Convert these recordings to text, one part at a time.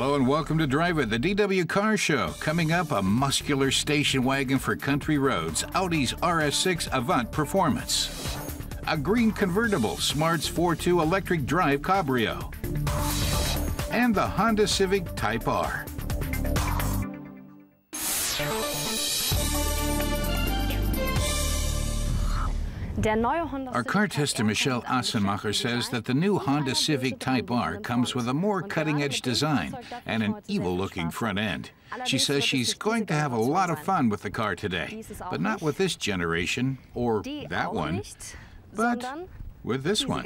Hello and welcome to Drive It, the DW Car Show. Coming up, a muscular station wagon for country roads, Audi's RS6 Avant Performance. A green convertible, Smart's 4.2 electric drive cabrio. And the Honda Civic Type R. Our car tester Michelle Assenmacher says that the new Honda Civic Type R comes with a more cutting-edge design and an evil-looking front end. She says she's going to have a lot of fun with the car today, but not with this generation or that one, but with this one.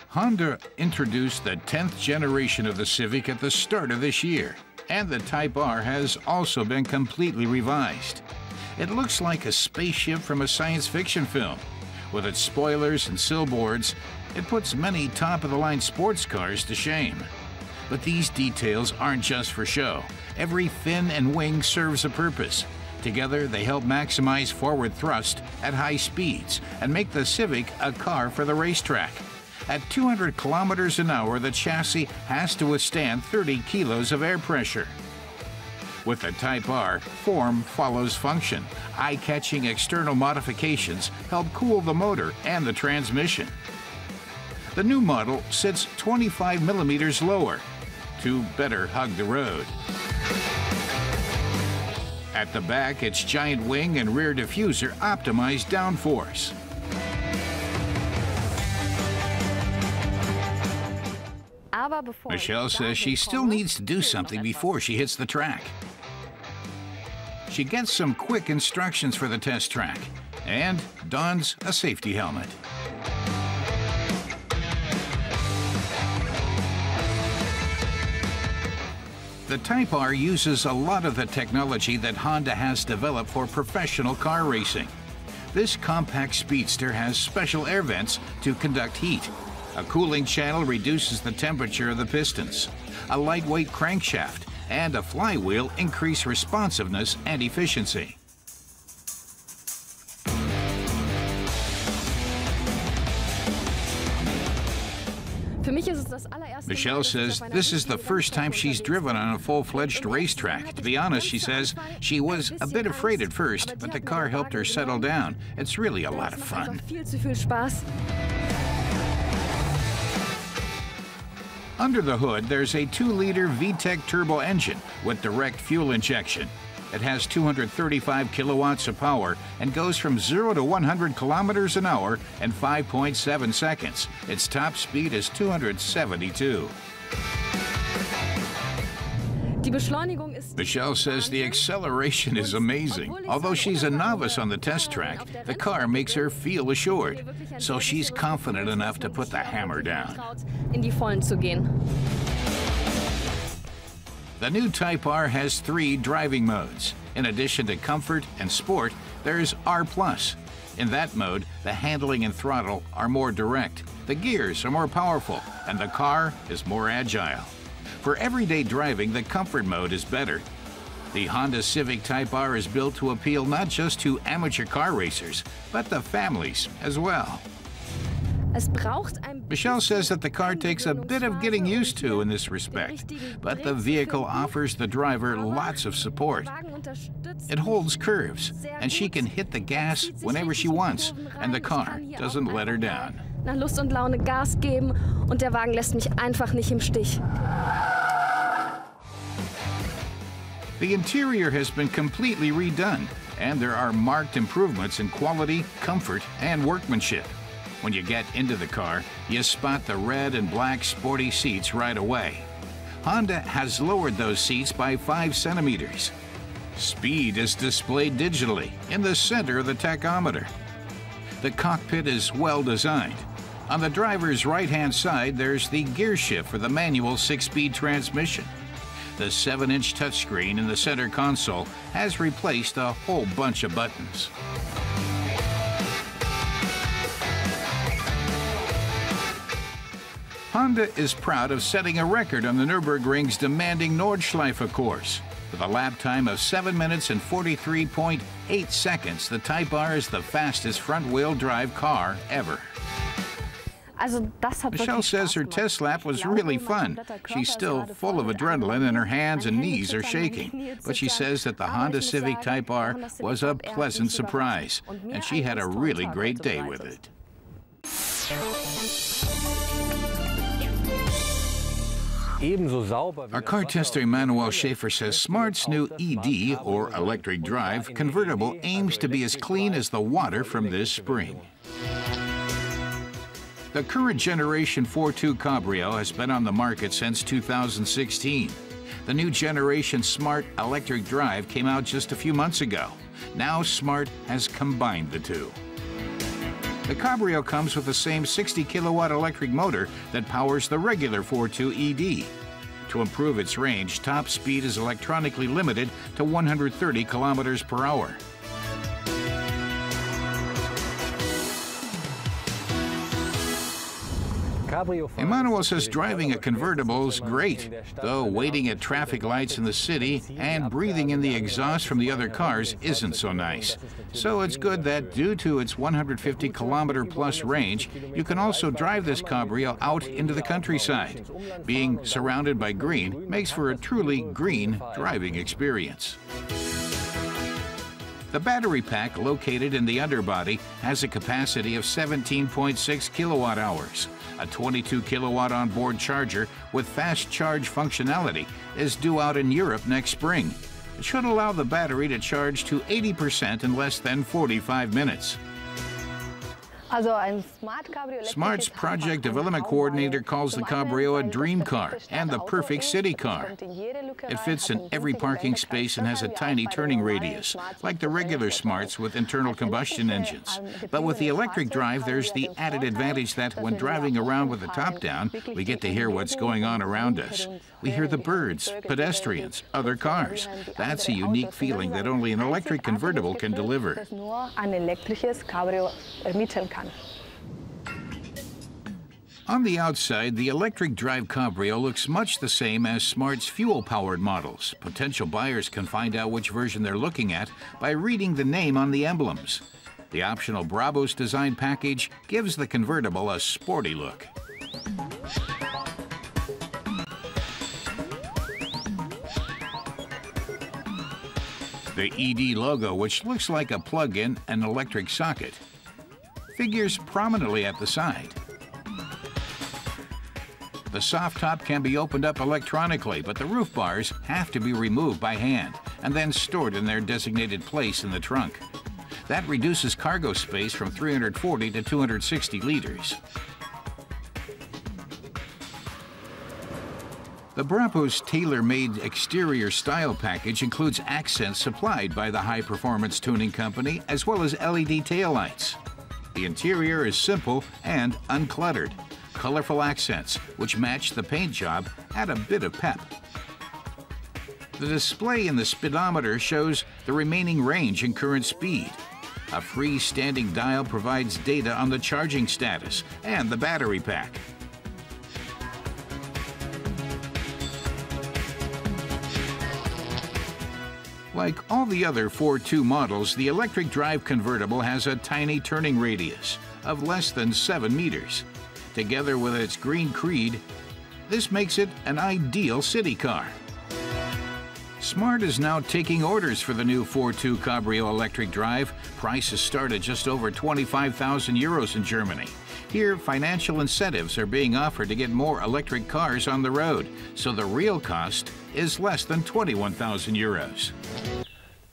Honda introduced the 10th generation of the Civic at the start of this year. And the Type R has also been completely revised. It looks like a spaceship from a science fiction film. With its spoilers and sill boards, it puts many top-of-the-line sports cars to shame. But these details aren't just for show. Every fin and wing serves a purpose. Together, they help maximize forward thrust at high speeds and make the Civic a car for the racetrack. At 200 kilometers an hour, the chassis has to withstand 30 kilos of air pressure. With the Type R, form follows function. Eye-catching external modifications help cool the motor and the transmission. The new model sits 25 millimeters lower to better hug the road. At the back, its giant wing and rear diffuser optimize downforce. Michelle says she still needs to do something before she hits the track. She gets some quick instructions for the test track and dons a safety helmet. The Type R uses a lot of the technology that Honda has developed for professional car racing. This compact speedster has special air vents to conduct heat. A cooling channel reduces the temperature of the pistons. A lightweight crankshaft and a flywheel increase responsiveness and efficiency. Michelle says this is the first time she's driven on a full-fledged racetrack. To be honest, she says she was a bit afraid at first, but the car helped her settle down. It's really a lot of fun. Under the hood, there's a 2-liter VTEC turbo engine with direct fuel injection. It has 235 kilowatts of power and goes from 0 to 100 kilometers an hour in 5.7 seconds. Its top speed is 272. Michelle says the acceleration is amazing. Although she's a novice on the test track, the car makes her feel assured, so she's confident enough to put the hammer down. The new Type R has 3 driving modes. In addition to comfort and sport, there's R+. In that mode, the handling and throttle are more direct, the gears are more powerful, and the car is more agile. For everyday driving, the comfort mode is better. The Honda Civic Type R is built to appeal not just to amateur car racers, but the families as well. Michelle says that the car takes a bit of getting used to in this respect, but the vehicle offers the driver lots of support. It holds curves, and she can hit the gas whenever she wants, and the car doesn't let her down. Nach Lust und Laune Gas geben und der Wagen lässt mich einfach nicht im Stich. The interior has been completely redone, and there are marked improvements in quality, comfort, and workmanship. When you get into the car, you spot the red and black Sporty seats right away. Honda has lowered those seats by 5 centimeters. Speed is displayed digitally in the center of the tachometer. The cockpit is well designed. On the driver's right-hand side, there's the gear shift for the manual 6-speed transmission. The 7-inch touchscreen in the center console has replaced a whole bunch of buttons. Honda is proud of setting a record on the Nürburgring's demanding Nordschleife course. With a lap time of 7 minutes and 43.8 seconds, the Type R is the fastest front-wheel drive car ever. Michelle says her test lap was really fun. She's still full of adrenaline and her hands and knees are shaking. But she says that the Honda Civic Type R was a pleasant surprise, and she had a really great day with it. Our car tester Emmanuel Schaefer says Smart's new ED, or electric drive, convertible aims to be as clean as the water from this spring. The current generation 4.2 Cabrio has been on the market since 2016. The new generation Smart electric drive came out just a few months ago. Now Smart has combined the two. The Cabrio comes with the same 60-kilowatt electric motor that powers the regular 4.2 ED. To improve its range, top speed is electronically limited to 130 kilometers per hour. Emmanuel says driving a convertible is great, though waiting at traffic lights in the city and breathing in the exhaust from the other cars isn't so nice. So it's good that due to its 150-kilometer-plus range, you can also drive this Cabrio out into the countryside. Being surrounded by green makes for a truly green driving experience. The battery pack located in the underbody has a capacity of 17.6 kilowatt hours. A 22 kilowatt onboard charger with fast charge functionality is due out in Europe next spring. It should allow the battery to charge to 80% in less than 45 minutes. Smart's project development coordinator calls the Cabrio a dream car and the perfect city car. It fits in every parking space and has a tiny turning radius, like the regular Smarts with internal combustion engines. But with the electric drive, there's the added advantage that when driving around with the top down, we get to hear what's going on around us. We hear the birds, pedestrians, other cars. That's a unique feeling that only an electric convertible can deliver. On the outside, the electric drive Cabrio looks much the same as Smart's fuel-powered models. Potential buyers can find out which version they're looking at by reading the name on the emblems. The optional Brabus design package gives the convertible a sporty look. The ED logo, which looks like a plug-in and electric socket, figures prominently at the side. The soft top can be opened up electronically, but the roof bars have to be removed by hand and then stored in their designated place in the trunk. That reduces cargo space from 340 to 260 liters. The Brabus tailor-made exterior style package includes accents supplied by the high-performance tuning company, as well as LED taillights. The interior is simple and uncluttered. Colorful accents, which match the paint job, add a bit of pep. The display in the speedometer shows the remaining range and current speed. A freestanding dial provides data on the charging status and the battery pack. Like all the other 4.2 models, the electric drive convertible has a tiny turning radius of less than 7 meters. Together with its green creed, this makes it an ideal city car. Smart is now taking orders for the new 4.2 Cabrio electric drive. Prices start at just over 25,000 euros in Germany. Here, financial incentives are being offered to get more electric cars on the road, so the real cost is less than 21,000 euros.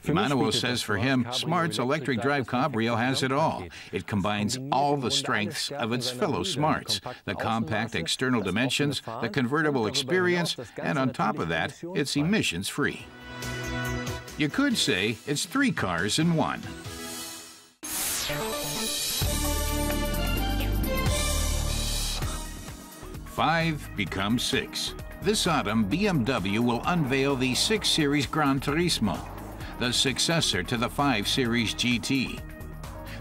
Emmanuel says for him, Smart's electric drive Cabrio has it all. It combines all the strengths of its fellow Smarts, the compact external dimensions, the convertible experience, and on top of that, it's emissions-free. You could say it's 3 cars in one. Five become 6. This autumn, BMW will unveil the 6 Series Gran Turismo, the successor to the 5 Series GT.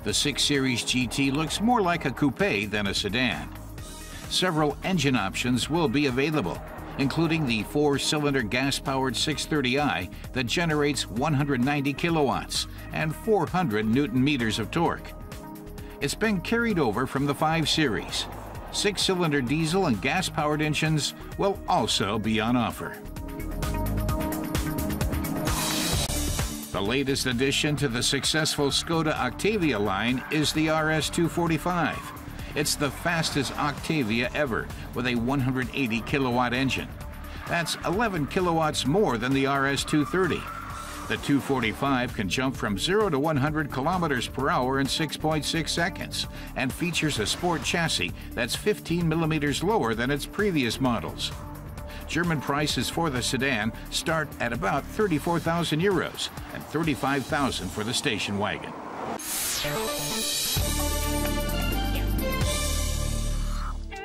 The 6 Series GT looks more like a coupe than a sedan. Several engine options will be available, including the 4-cylinder gas-powered 630i that generates 190 kilowatts and 400 Newton-meters of torque. It's been carried over from the 5 Series. 6-cylinder diesel and gas-powered engines will also be on offer. The latest addition to the successful Skoda Octavia line is the RS245. It's the fastest Octavia ever, with a 180 kilowatt engine. That's 11 kilowatts more than the RS230. The 245 can jump from 0 to 100 kilometers per hour in 6.6 seconds and features a sport chassis that's 15 millimeters lower than its previous models. German prices for the sedan start at about 34,000 euros and 35,000 for the station wagon.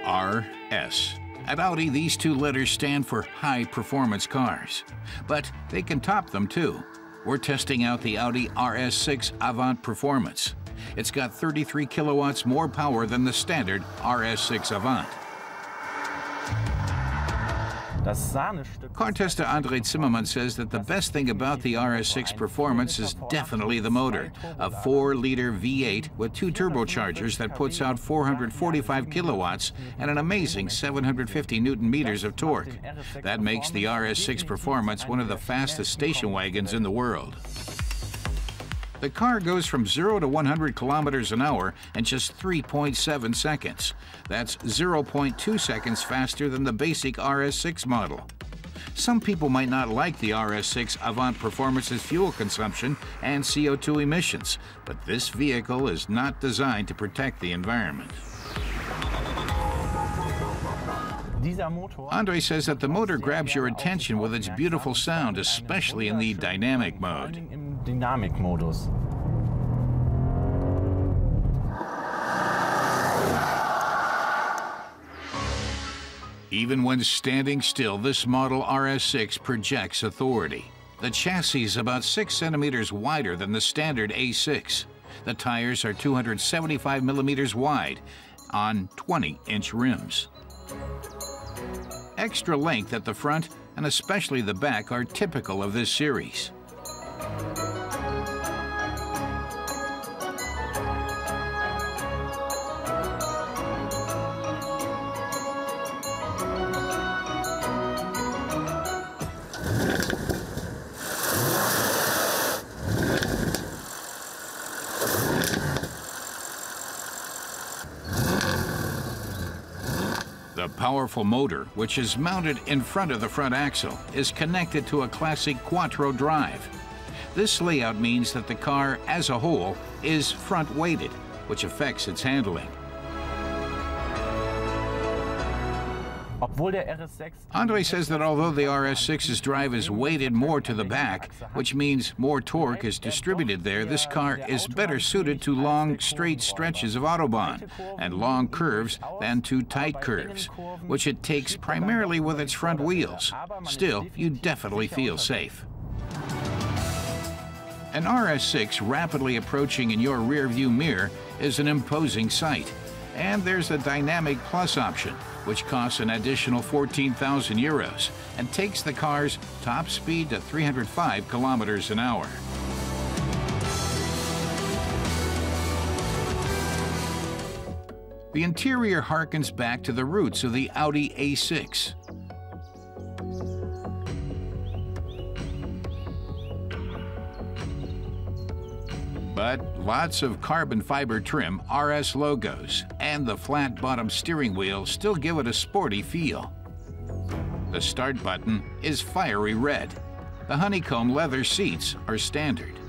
RS. At Audi, these two letters stand for high-performance cars, but they can top them too. We're testing out the Audi RS6 Avant Performance. It's got 33 kilowatts more power than the standard RS6 Avant. Car tester Andre Zimmermann says that the best thing about the RS6 Performance is definitely the motor, a 4-liter V8 with 2 turbochargers that puts out 445 kilowatts and an amazing 750 newton meters of torque. That makes the RS6 Performance one of the fastest station wagons in the world. The car goes from 0 to 100 kilometers an hour in just 3.7 seconds. That's 0.2 seconds faster than the basic RS6 model. Some people might not like the RS6 Avant Performance's fuel consumption and CO2 emissions, but this vehicle is not designed to protect the environment. Andre says that the motor grabs your attention with its beautiful sound, especially in the dynamic mode. Even when standing still, this model RS6 projects authority. The chassis is about 6 centimeters wider than the standard A6. The tires are 275 millimeters wide on 20-inch rims. Extra length at the front and especially the back are typical of this series. The powerful motor, which is mounted in front of the front axle, is connected to a classic quattro drive. This layout means that the car, as a whole, is front-weighted, which affects its handling. Andre says that although the RS6's drive is weighted more to the back, which means more torque is distributed there, this car is better suited to long, straight stretches of Autobahn and long curves than to tight curves, which it takes primarily with its front wheels. Still, you definitely feel safe. An RS6 rapidly approaching in your rear-view mirror is an imposing sight. And there's the Dynamic Plus option, which costs an additional 14,000 euros and takes the car's top speed to 305 kilometers an hour. The interior harkens back to the roots of the Audi A6. But lots of carbon fiber trim, RS logos, and the flat-bottom steering wheel still give it a sporty feel. The start button is fiery red. The honeycomb leather seats are standard.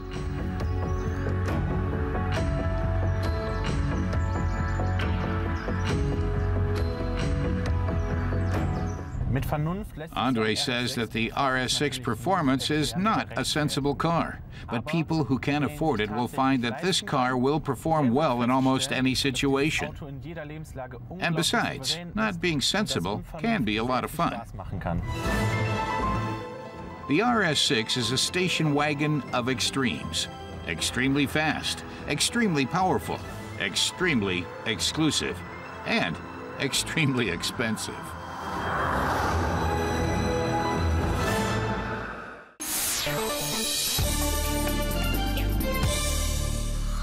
Andre says that the RS6 Performance is not a sensible car, but people who can afford it will find that this car will perform well in almost any situation. And besides, not being sensible can be a lot of fun. The RS6 is a station wagon of extremes. Extremely fast, extremely powerful, extremely exclusive, and extremely expensive.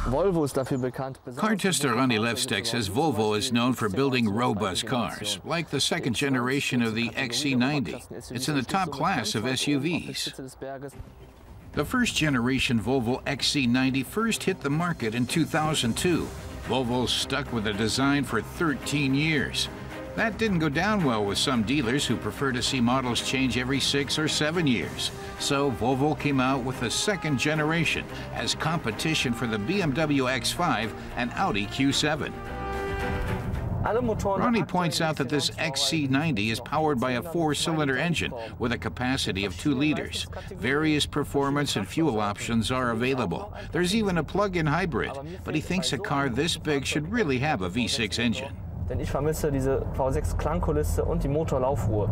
Car tester Ronnie Levstek says Volvo is known for building robust cars, like the second generation of the XC90. It's in the top class of SUVs. The first generation Volvo XC90 first hit the market in 2002. Volvo stuck with the design for 13 years. That didn't go down well with some dealers who prefer to see models change every 6 or 7 years. So Volvo came out with the second generation as competition for the BMW X5 and Audi Q7. Ronnie points out that this XC90 is powered by a 4-cylinder engine with a capacity of 2 liters. Various performance and fuel options are available. There's even a plug-in hybrid, but he thinks a car this big should really have a V6 engine. Denn ich vermisse diese V6 Klangkulisse und die Motorlaufruhe.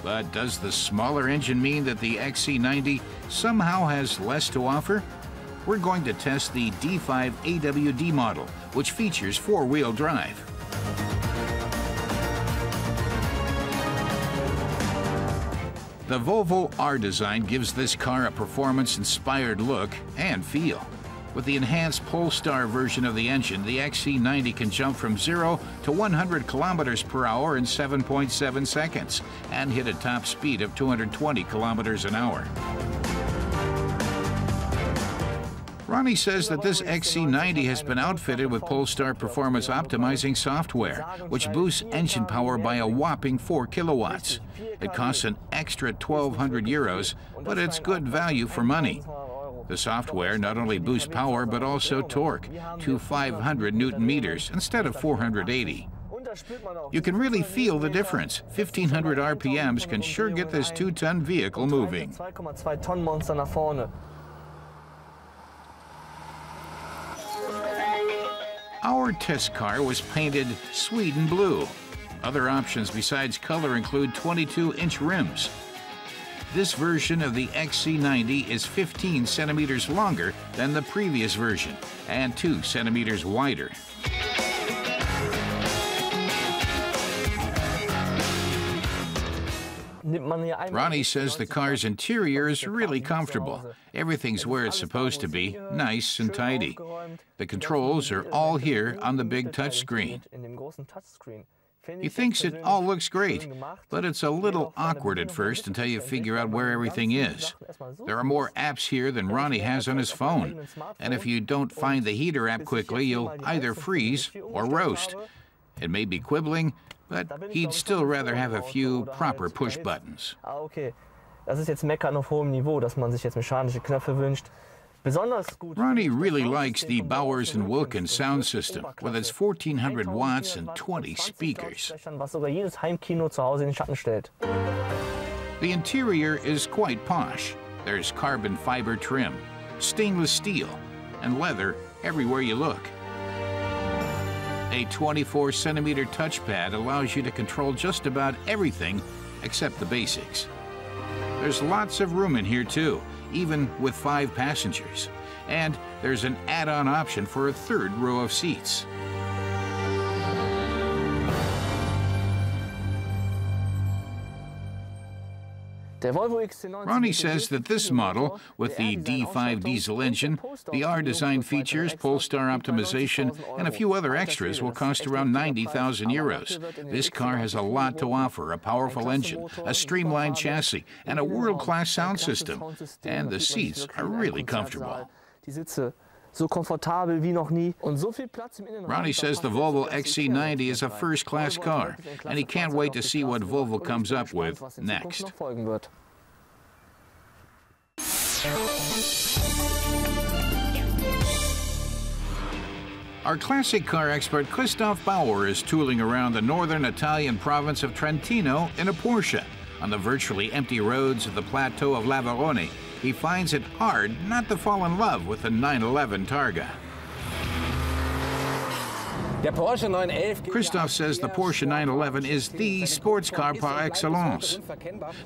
But does the smaller engine mean that the XC90 somehow has less to offer? We're going to test the D5 AWD model, which features 4-wheel drive. The Volvo R design gives this car a performance-inspired look and feel. With the enhanced Polestar version of the engine, the XC90 can jump from 0 to 100 kilometers per hour in 7.7 seconds and hit a top speed of 220 kilometers an hour. Ronnie says that this XC90 has been outfitted with Polestar performance optimizing software, which boosts engine power by a whopping 4 kilowatts. It costs an extra 1,200 euros, but it's good value for money. The software not only boosts power, but also torque to 500 Newton meters instead of 480. You can really feel the difference. 1,500 RPMs can sure get this 2-ton vehicle moving. Our test car was painted Sweden blue. Other options besides color include 22-inch rims. This version of the XC90 is 15 centimeters longer than the previous version and 2 centimeters wider. Ronnie says the car's interior is really comfortable. Everything's where it's supposed to be, nice and tidy. The controls are all here on the big touchscreen. He thinks it all looks great, but it's a little awkward at first until you figure out where everything is. There are more apps here than Ronnie has on his phone, and if you don't find the heater app quickly, you'll either freeze or roast. It may be quibbling, but he'd still rather have a few proper push buttons. Okay, das ist jetzt Meckern auf hohem Niveau, dass man sich jetzt mechanische Knöpfe wünscht. Ronnie really likes the Bowers & Wilkins sound system with its 1,400 watts and 20 speakers. The interior is quite posh. There's carbon fiber trim, stainless steel, and leather everywhere you look. A 24-centimeter touchpad allows you to control just about everything except the basics. There's lots of room in here too, even with 5 passengers. And there's an add-on option for a 3rd row of seats. Ronnie says that this model, with the D5 diesel engine, the R design features, Polestar optimization, and a few other extras will cost around 90,000 euros. This car has a lot to offer: a powerful engine, a streamlined chassis, and a world-class sound system. And the seats are really comfortable. Ronnie says the Volvo XC90 is a first-class car, and he can't wait to see what Volvo comes up with next. Our classic car expert Christoph Bauer is tooling around the northern Italian province of Trentino in a Porsche. On the virtually empty roads of the plateau of Lavarone, he finds it hard not to fall in love with the 911 Targa. Christoph says the Porsche 911 is the sports car par excellence.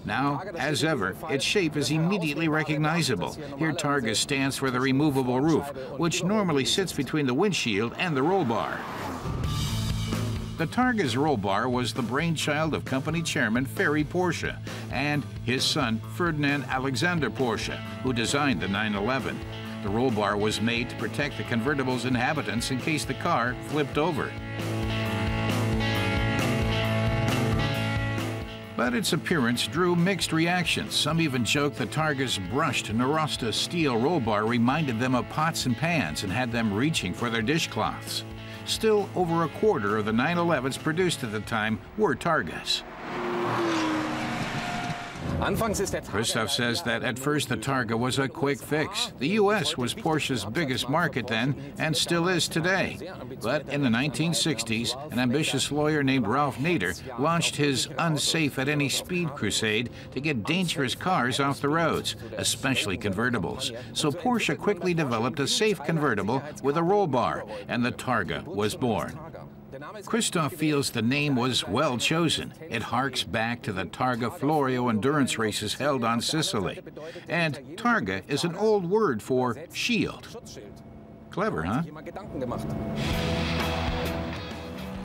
Now, as ever, its shape is immediately recognizable. Here Targa stands for the removable roof, which normally sits between the windshield and the roll bar. The Targa's roll bar was the brainchild of company chairman Ferry Porsche and his son Ferdinand Alexander Porsche, who designed the 911. The roll bar was made to protect the convertible's inhabitants in case the car flipped over. But its appearance drew mixed reactions. Some even joked the Targa's brushed Narosta steel roll bar reminded them of pots and pans and had them reaching for their dishcloths. Still, over a quarter of the 911s produced at the time were Targas. Christoph says that at first the Targa was a quick fix. The U.S. was Porsche's biggest market then and still is today. But in the 1960s, an ambitious lawyer named Ralph Nader launched his unsafe at any speed crusade to get dangerous cars off the roads, especially convertibles. So Porsche quickly developed a safe convertible with a roll bar, and the Targa was born. Christoph feels the name was well chosen. It harks back to the Targa Florio endurance races held on Sicily. And Targa is an old word for shield. Clever, huh?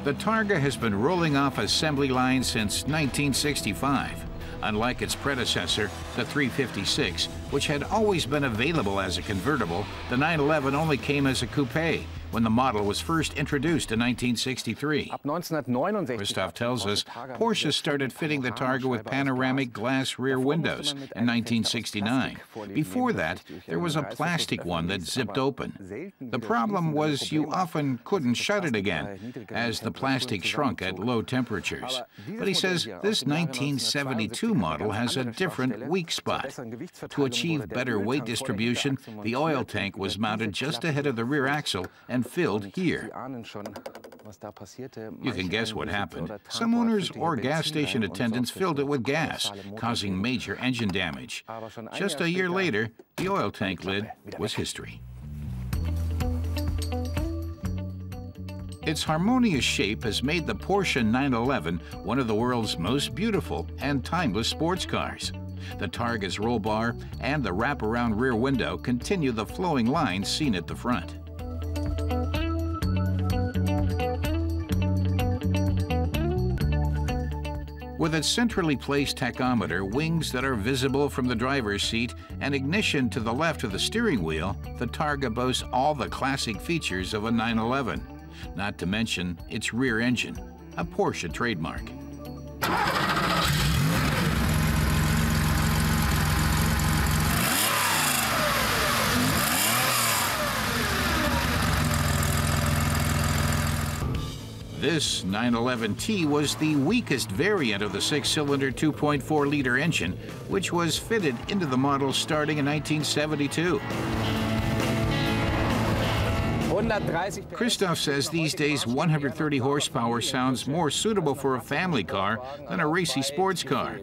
The Targa has been rolling off assembly lines since 1965. Unlike its predecessor, the 356, which had always been available as a convertible, the 911 only came as a coupe when the model was first introduced in 1963. Christoph tells us Porsche started fitting the Targa with panoramic glass rear windows in 1969. Before that, there was a plastic one that zipped open. The problem was you often couldn't shut it again, as the plastic shrunk at low temperatures. But he says this 1972 model has a different weak spot. To achieve better weight distribution, the oil tank was mounted just ahead of the rear axle and filled here. You can guess what happened. Some owners or gas station attendants filled it with gas, causing major engine damage. Just a year later, the oil tank lid was history. Its harmonious shape has made the Porsche 911 one of the world's most beautiful and timeless sports cars. The Targa's roll bar and the wraparound rear window continue the flowing lines seen at the front. With its centrally placed tachometer, wings that are visible from the driver's seat, and ignition to the left of the steering wheel, the Targa boasts all the classic features of a 911, not to mention its rear engine, a Porsche trademark. This 911T was the weakest variant of the six-cylinder 2.4-liter engine, which was fitted into the model starting in 1972. Christoph says these days 130 horsepower sounds more suitable for a family car than a racy sports car.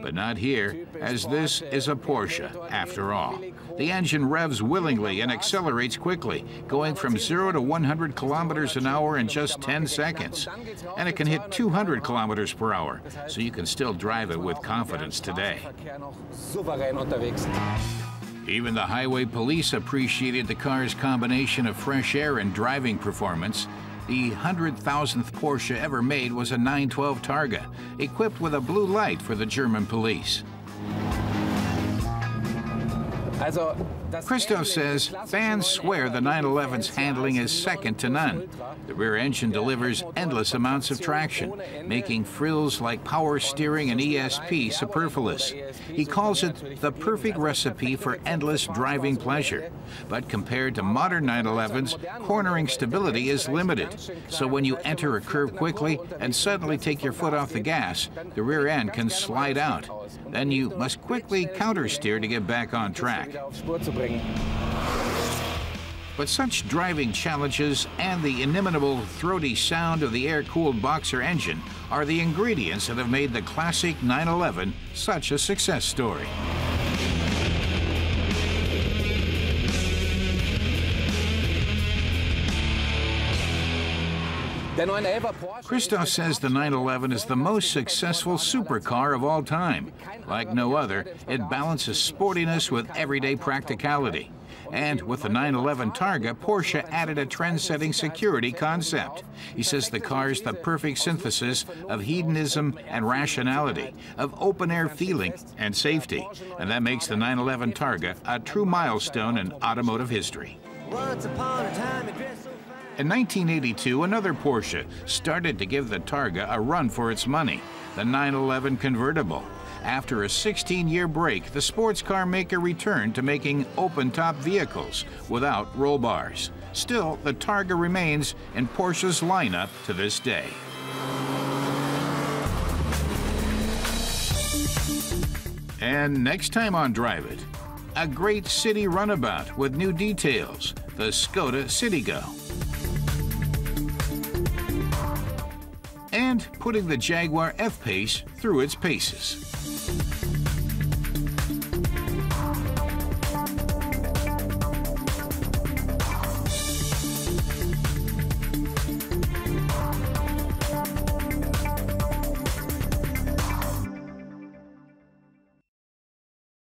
But not here, as this is a Porsche, after all. The engine revs willingly and accelerates quickly, going from 0 to 100 kilometers an hour in just 10 seconds. And it can hit 200 kilometers per hour, so you can still drive it with confidence today. Even the highway police appreciated the car's combination of fresh air and driving performance. The 100,000th Porsche ever made was a 912 Targa, equipped with a blue light for the German police. Christoph says fans swear the 911's handling is second to none. The rear engine delivers endless amounts of traction, making frills like power steering and ESP superfluous. He calls it the perfect recipe for endless driving pleasure. But compared to modern 911s, cornering stability is limited. So when you enter a curve quickly and suddenly take your foot off the gas, the rear end can slide out. Then you must quickly countersteer to get back on track. But such driving challenges and the inimitable throaty sound of the air-cooled boxer engine are the ingredients that have made the classic 911 such a success story. Christoph says the 911 is the most successful supercar of all time. Like no other, it balances sportiness with everyday practicality. And with the 911 Targa, Porsche added a trend-setting security concept. He says the car's the perfect synthesis of hedonism and rationality, of open-air feeling and safety. And that makes the 911 Targa a true milestone in automotive history. In 1982, another Porsche started to give the Targa a run for its money, the 911 convertible. After a 16-year break, the sports car maker returned to making open-top vehicles without roll bars. Still, the Targa remains in Porsche's lineup to this day. And next time on Drive It, a great city runabout with new details, the Skoda Citigo. And putting the Jaguar F-Pace through its paces.